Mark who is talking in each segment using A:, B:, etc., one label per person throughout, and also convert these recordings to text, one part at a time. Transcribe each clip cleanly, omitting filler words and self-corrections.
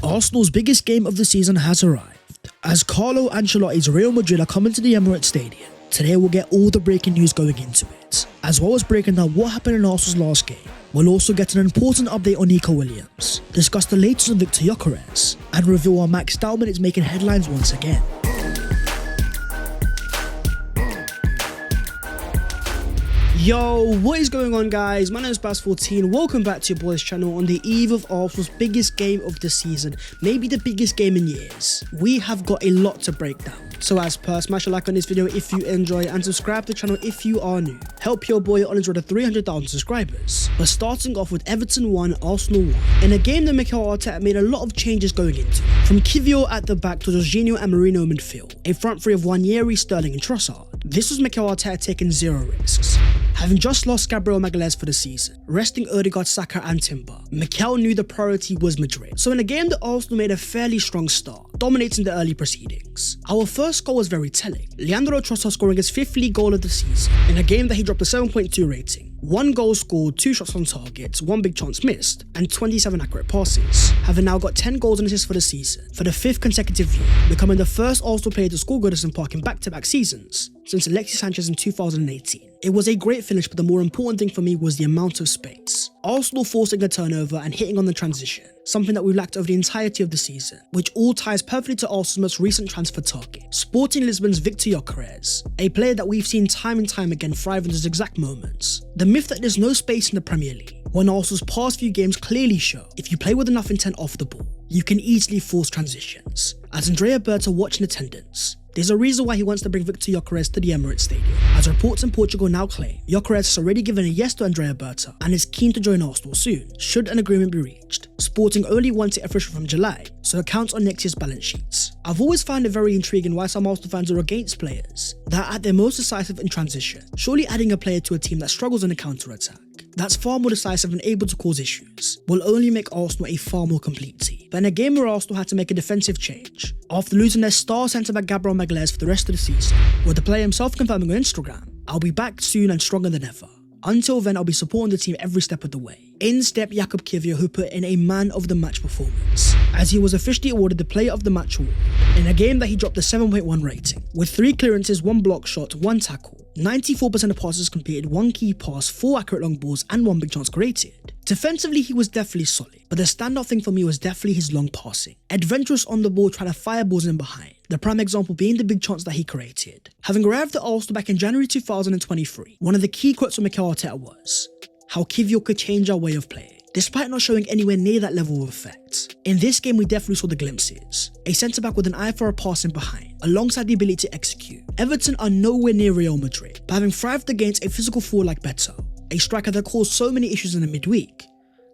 A: Arsenal's biggest game of the season has arrived. As Carlo Ancelotti's Real Madrid are coming to the Emirates Stadium, today we'll get all the breaking news going into it, as well as breaking down what happened in Arsenal's last game. We'll also get an important update on Nico Williams, discuss the latest on Victor Gyökeres, and reveal why Max Dowman is making headlines once again. Yo, what is going on, guys? My name is Baz14. Welcome back to your boys channel on the eve of Arsenal's biggest game of the season, maybe the biggest game in years. We have got a lot to break down. So as per, smash a like on this video if you enjoy and subscribe to the channel if you are new. Help your boy on his road to 300,000 subscribers. But starting off with Everton 1, Arsenal 1. In a game that Mikel Arteta made a lot of changes going into. From Kiwior at the back to Jorginho and Marino midfield. A front three of Wanyeri, Sterling and Trossard. This was Mikel Arteta taking zero risks. Having just lost Gabriel Magalhaes for the season, resting Odegaard, Saka and Timber, Mikel knew the priority was Madrid. So in a game that Arsenal made a fairly strong start, dominating the early proceedings. Our first goal was very telling. Leandro Trossard scoring his 5th league goal of the season, in a game that he dropped a 7.2 rating. 1 goal scored, 2 shots on target, 1 big chance missed, and 27 accurate passes. Having now got 10 goals and assists for the season, for the 5th consecutive year, becoming the first Arsenal player to score Goodison Park in back-to-back seasons, since Alexis Sanchez in 2018. It was a great finish, but the more important thing for me was the amount of space. Arsenal forcing the turnover and hitting on the transition, something that we lacked over the entirety of the season, which all ties perfectly to Arsenal's most recent transfer target, Sporting Lisbon's Victor Gyökeres, a player that we've seen time and time again thrive in those exact moments. The myth that there's no space in the Premier League, when Arsenal's past few games clearly show if you play with enough intent off the ball, you can easily force transitions. As Andrea Berta watched in attendance, there's a reason why he wants to bring Victor Gyökeres to the Emirates Stadium, as reports in Portugal now claim Gyökeres has already given a yes to Andrea Berta and is keen to join Arsenal soon, should an agreement be reached. Sporting only wants it official from July, so it counts on next year's balance sheets. I've always found it very intriguing why some Arsenal fans are against players that are at their most decisive in transition. Surely adding a player to a team that struggles in the counter-attack, that's far more decisive and able to cause issues, will only make Arsenal a far more complete team. But in a game where Arsenal had to make a defensive change, after losing their star centre-back Gabriel Magalhaes for the rest of the season, with the player himself confirming on Instagram, "I'll be back soon and stronger than ever. Until then, I'll be supporting the team every step of the way." In stepped Jakub Kiwior, who put in a man-of-the-match performance, as he was officially awarded the Player of the Match award, in a game that he dropped a 7.1 rating, with 3 clearances, 1 block shot, 1 tackle, 94% of passes completed, 1 key pass, 4 accurate long balls and 1 big chance created. Defensively, he was definitely solid, but the standout thing for me was definitely his long passing. Adventurous on the ball, trying to fire balls in behind, the prime example being the big chance that he created. Having arrived at Arsenal back in January 2023, one of the key quotes from Mikel Arteta was how Kiwior could change our way of playing, despite not showing anywhere near that level of effect. In this game, we definitely saw the glimpses. A centre-back with an eye for a pass in behind, alongside the ability to execute. Everton are nowhere near Real Madrid, but having thrived against a physical fool like Beto, a striker that caused so many issues in the midweek,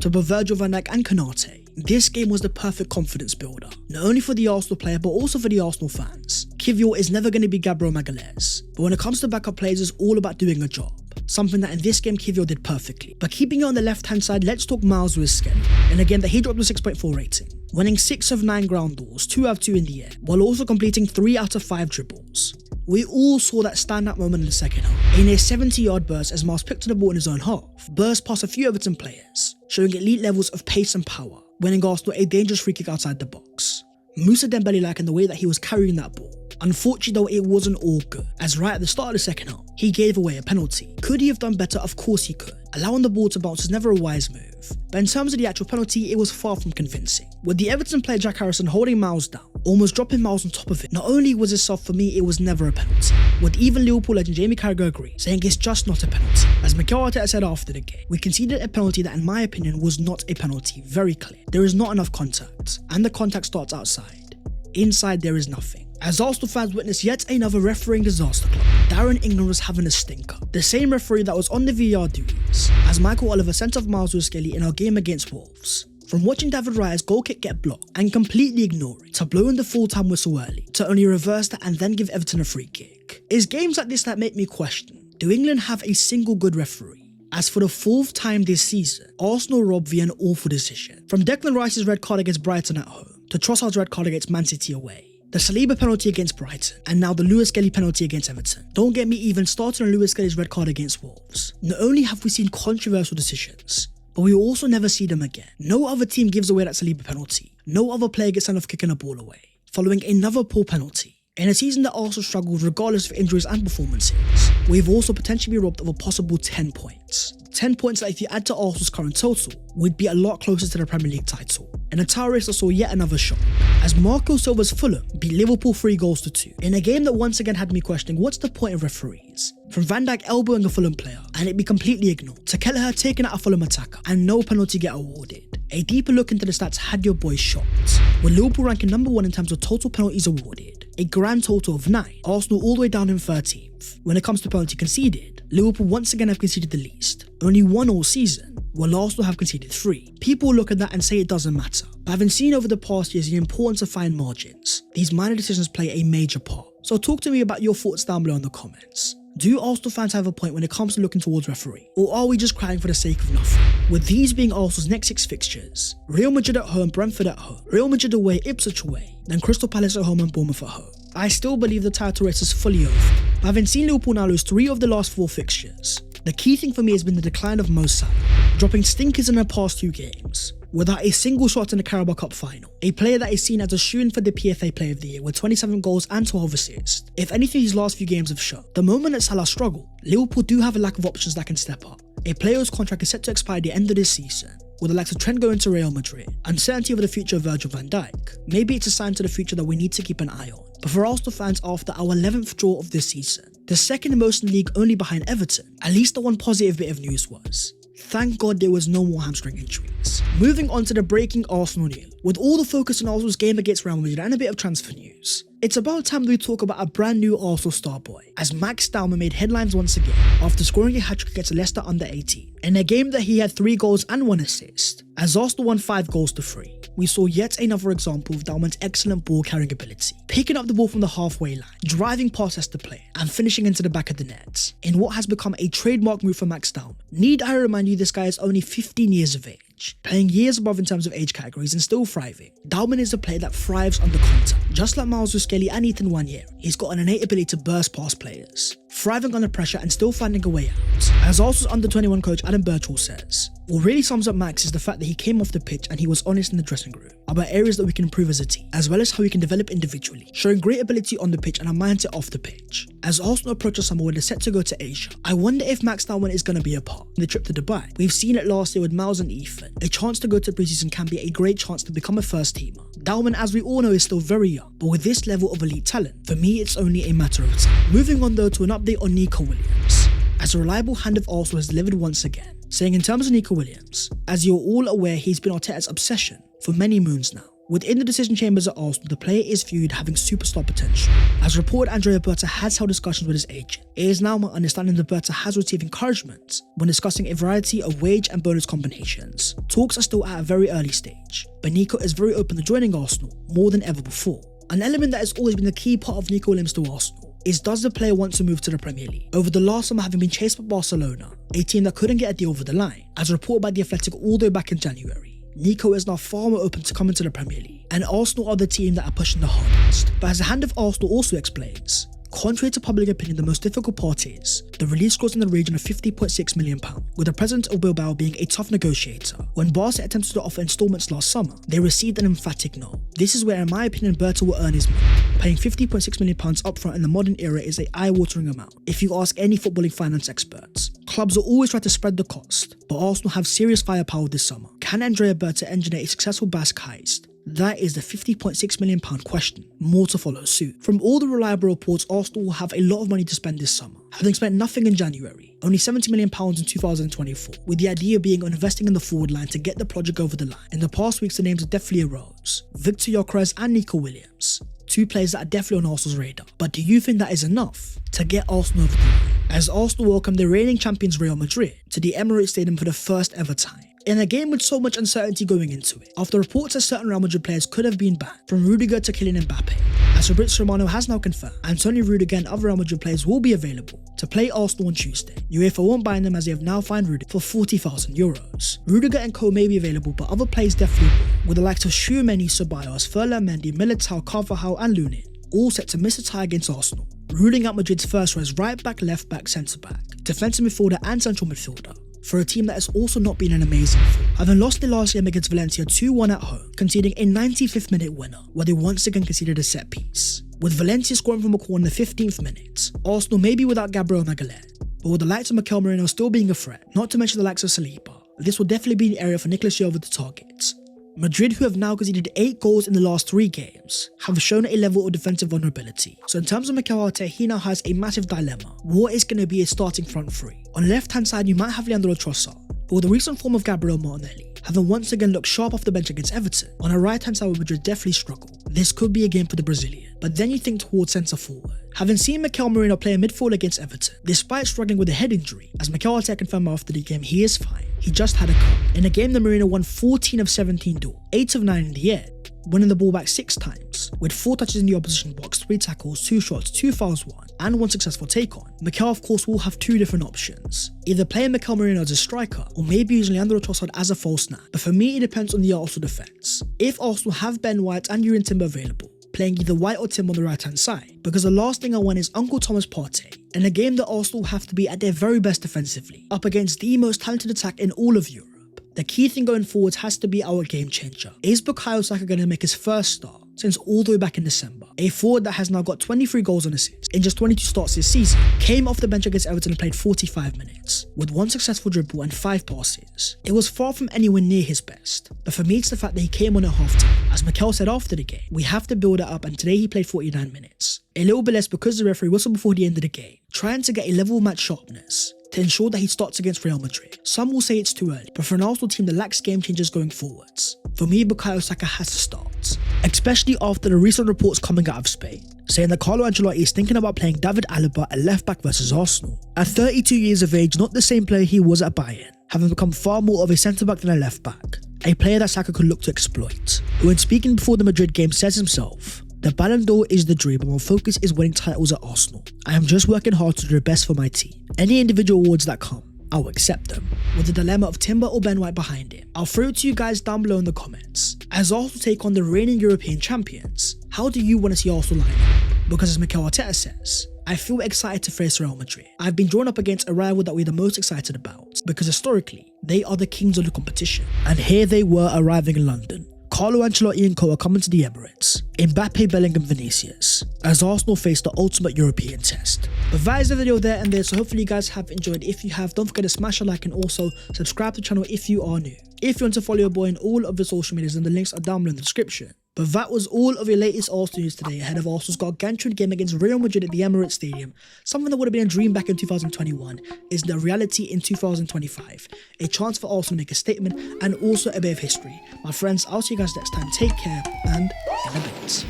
A: to both Virgil van Dijk and Konate, this game was the perfect confidence builder, not only for the Arsenal player but also for the Arsenal fans. Kiwior is never going to be Gabriel Magalhaes, but when it comes to backup players, it's all about doing a job, something that in this game Kiwior did perfectly. But keeping it on the left hand side, let's talk Lewis-Skelly, in a game that he dropped a 6.4 rating, winning 6 of 9 ground balls, 2 out of 2 in the air, while also completing 3 out of 5 dribbles. We all saw that standout moment in the second half, a near 70-yard burst as Miles picked to the ball in his own half, burst past a few Everton players, showing elite levels of pace and power, winning Arsenal a dangerous free kick outside the box. Moussa Dembele liking the way that he was carrying that ball. Unfortunately though, it wasn't all good, as right at the start of the second half, he gave away a penalty. Could he have done better? Of course he could. Allowing the ball to bounce is never a wise move, but in terms of the actual penalty, it was far from convincing. With the Everton player Jack Harrison holding Miles down, almost dropping Miles on top of it, not only was it soft, for me it was never a penalty. With even Liverpool legend Jamie Carragher agreeing, saying it's just not a penalty. As Mikel Arteta said after the game, we conceded a penalty that in my opinion was not a penalty, very clear. There is not enough contact, and the contact starts outside. Inside there is nothing. As Arsenal fans witnessed yet another refereeing disaster club, Darren England was having a stinker. The same referee that was on the VAR duties, as Michael Oliver sent off Lewis-Skelly in our game against Wolves. From watching David Raya's goal kick get blocked and completely ignore it, to blowing the full-time whistle early, to only reverse that and then give Everton a free kick. It's games like this that make me question, do England have a single good referee? As for the 4th time this season, Arsenal robbed via an awful decision. From Declan Rice's red card against Brighton at home, to Trossard's red card against Man City away, the Saliba penalty against Brighton, and now the Lewis-Skelly penalty against Everton. Don't get me even started on Lewis-Skelly's red card against Wolves. Not only have we seen controversial decisions, but we also never see them again. No other team gives away that Saliba penalty. No other player gets sent off kicking a ball away, following another poor penalty. In a season that also struggled regardless of injuries and performances, we've also potentially been robbed of a possible 10 points. 10 points that if you add to Arsenal's current total, would be a lot closer to the Premier League title. And a title race that saw yet another shock, as Marco Silva's Fulham beat Liverpool 3-2 in a game that once again had me questioning what's the point of referees. From Van Dijk elbowing a Fulham player and it be completely ignored, to Kelleher taking out a Fulham attacker and no penalty get awarded. A deeper look into the stats had your boys shocked, with Liverpool ranking number 1 in terms of total penalties awarded, a grand total of 9, Arsenal all the way down in 13th. When it comes to penalty conceded, Liverpool once again have conceded the least, only 1 all season, while Arsenal have conceded 3. People look at that and say it doesn't matter, but having seen over the past years the importance of fine margins, these minor decisions play a major part. So talk to me about your thoughts down below in the comments. Do Arsenal fans have a point when it comes to looking towards referee, or are we just crying for the sake of nothing? With these being Arsenal's next 6 fixtures: Real Madrid at home, Brentford at home, Real Madrid away, Ipswich away, then Crystal Palace at home and Bournemouth at home, I still believe the title race is fully over. But having seen Liverpool now lose 3 of the last 4 fixtures, the key thing for me has been the decline of Mo Salah, dropping stinkers in the past 2 games, without a single shot in the Carabao Cup final. A player that is seen as a shoo-in for the PFA Player of the Year with 27 goals and 12 assists. If anything, his last few games have shown. The moment that Salah struggled, Liverpool do have a lack of options that can step up. A player whose contract is set to expire at the end of this season, with the likes of Trent going to Real Madrid, uncertainty over the future of Virgil van Dijk, maybe it's a sign to the future that we need to keep an eye on. But for Arsenal fans, after our 11th draw of this season, the second most in the league only behind Everton, at least the one positive bit of news was, thank God there was no more hamstring injuries. Moving on to the breaking Arsenal news. With all the focus on Arsenal's game against Real Madrid and a bit of transfer news, it's about time that we talk about a brand new Arsenal star boy, as Max Dowman made headlines once again after scoring a hat-trick against Leicester under 18. In a game that he had 3 goals and 1 assist, as Arsenal won 5-3. We saw yet another example of Dowman's excellent ball carrying ability, picking up the ball from the halfway line, driving past Leicester player, and finishing into the back of the net, in what has become a trademark move for Max Dowman. Need I remind you, this guy is only 15 years of age, playing years above in terms of age categories and still thriving. Dowman is a player that thrives under contact. Just like Lewis-Skelly and Ethan Wanyeri, he's got an innate ability to burst past players, thriving under pressure and still finding a way out. As Arsenal's under-21 coach Adam Birchall says, what really sums up Max is the fact that he came off the pitch and he was honest in the dressing room about areas that we can improve as a team, as well as how we can develop individually, showing great ability on the pitch and a mindset off the pitch. As Arsenal approach a summer where they're set to go to Asia, I wonder if Max Dowman is going to be a part in the trip to Dubai. We've seen it last year with Miles and Ethan. A chance to go to preseason can be a great chance to become a first teamer. Dowman, as we all know, is still very young, but with this level of elite talent, for me it's only a matter of time. Moving on though to an update on Nico Williams, as a reliable hand of Arsenal has delivered once again, saying in terms of Nico Williams, as you're all aware, he's been Arteta's obsession for many moons now. Within the decision chambers at Arsenal, the player is viewed having superstar potential. As reported, Andrea Berta has held discussions with his agent. It is now my understanding that Berta has received encouragement when discussing a variety of wage and bonus combinations. Talks are still at a very early stage, but Nico is very open to joining Arsenal more than ever before. An element that has always been the key part of Nico Williams to Arsenal is, does the player want to move to the Premier League? Over the last summer, having been chased by Barcelona, a team that couldn't get a deal over the line, as reported by The Athletic all the way back in January, Nico is now far more open to coming to the Premier League, and Arsenal are the team that are pushing the hardest. But as the hand of Arsenal also explains, contrary to public opinion, the most difficult part is the release clause in the region of £50.6 million, with the president of Bilbao being a tough negotiator. When Barca attempted to offer installments last summer, they received an emphatic no. This is where, in my opinion, Berta will earn his money. Paying £50.6 million upfront in the modern era is an eye-watering amount. If you ask any footballing finance experts, clubs will always try to spread the cost, but Arsenal have serious firepower this summer. Can Andrea Berta engineer a successful Basque heist? That is the £50.6 million question. More to follow suit. From all the reliable reports, Arsenal will have a lot of money to spend this summer, having spent nothing in January, only £70 million in 2024, with the idea being on investing in the forward line to get the project over the line. In the past weeks, the names have definitely arose: Victor Gyökeres and Nico Williams, 2 players that are definitely on Arsenal's radar. But do you think that is enough to get Arsenal over the line? As Arsenal welcome the reigning champions Real Madrid to the Emirates Stadium for the first ever time, in a game with so much uncertainty going into it, after reports that certain Real Madrid players could have been banned, from Rudiger to Kylian Mbappe. As Fabrizio Romano has now confirmed, Antonio Rudiger and other Real Madrid players will be available to play Arsenal on Tuesday. UEFA won't bind them, as they have now fined Rudiger for €40,000. Rudiger and co may be available, but other players definitely will, with the likes of Tchouaméni, Ceballos, Ferland Mendy, Militao, Carvajal and Lunin all set to miss a tie against Arsenal, ruling out Madrid's first choice right back, left back, centre back, defensive midfielder and central midfielder. for a team that has also not been an amazing form, having lost the last game against Valencia 2-1 at home, conceding a 95th minute winner, where they once again conceded a set piece. With Valencia scoring from a corner in the 15th minute, Arsenal may be without Gabriel Magalhaes, but with the likes of Mikel Merino still being a threat, not to mention the likes of Saliba, this will definitely be an area for Nicolas Jova to target. Madrid, who have now conceded 8 goals in the last 3 games, have shown a level of defensive vulnerability. So in terms of Mikel Arteta, he now has a massive dilemma. What is going to be his starting front three? On the left hand side, you might have Leandro Trossard, but with the recent form of Gabriel Martinelli, having once again looked sharp off the bench against Everton, on the right hand side where Madrid definitely struggle, this could be a game for the Brazilian. But then you think towards centre forward. Having seen Mikel Merino play a midfield against Everton, despite struggling with a head injury, as Mikel Arteta confirmed after the game, he is fine. He just had a cut. In a game that Merino won 14 of 17 duels, 8 of 9 in the air, winning the ball back 6 times, with 4 touches in the opposition box, 3 tackles, 2 shots, 2 fouls won, and 1 successful take on. Mikel of course will have 2 different options, either playing Mikel Merino as a striker, or maybe using Leandro Trossard as a false 9. But for me it depends on the Arsenal defence. If Arsenal have Ben White and Yuri Timber available, playing either White or Tim on the right hand side, because the last thing I want is Uncle Thomas Partey in a game that Arsenal have to be at their very best defensively, up against the most talented attack in all of Europe. The key thing going forward has to be our game changer. Is Bukayo Saka going to make his first start since all the way back in December? A forward that has now got 23 goals and assists in just 22 starts this season, came off the bench against Everton and played 45 minutes, with 1 successful dribble and 5 passes. It was far from anywhere near his best, but for me it's the fact that he came on at half-time. As Mikel said after the game, we have to build it up, and today he played 49 minutes. A little bit less because the referee whistled before the end of the game, trying to get a level match sharpness to ensure that he starts against Real Madrid. Some will say it's too early, but for an Arsenal team that lacks game changers going forwards, for me Bukayo Saka has to start, especially after the recent reports coming out of Spain, saying that Carlo Ancelotti is thinking about playing David Alaba at left back versus Arsenal. At 32 years of age, not the same player he was at Bayern, having become far more of a centre back than a left back, a player that Saka could look to exploit, who when speaking before the Madrid game says himself, "The Ballon d'Or is the dream, but my focus is winning titles at Arsenal. I am just working hard to do the best for my team. Any individual awards that come, I will accept them." With the dilemma of Timber or Ben White behind him, I'll throw it to you guys down below in the comments. As Arsenal take on the reigning European champions, how do you want to see Arsenal line up? Because as Mikel Arteta says, I feel excited to face Real Madrid. I've been drawn up against a rival that we're the most excited about, because historically, they are the kings of the competition. And here they were arriving in London. Carlo Ancelotti and co are coming to the Emirates, Mbappe, Bellingham, Vinicius, as Arsenal face the ultimate European test. But that is the video there and there, so hopefully you guys have enjoyed. If you have, don't forget to smash a like and also subscribe to the channel if you are new. If you want to follow your boy on all of his social medias, then the links are down below in the description. But that was all of your latest Arsenal news today ahead of Arsenal's gargantuan game against Real Madrid at the Emirates Stadium. Something that would have been a dream back in 2021 is the reality in 2025. A chance for Arsenal to make a statement and also a bit of history. My friends, I'll see you guys next time. Take care and in a bit.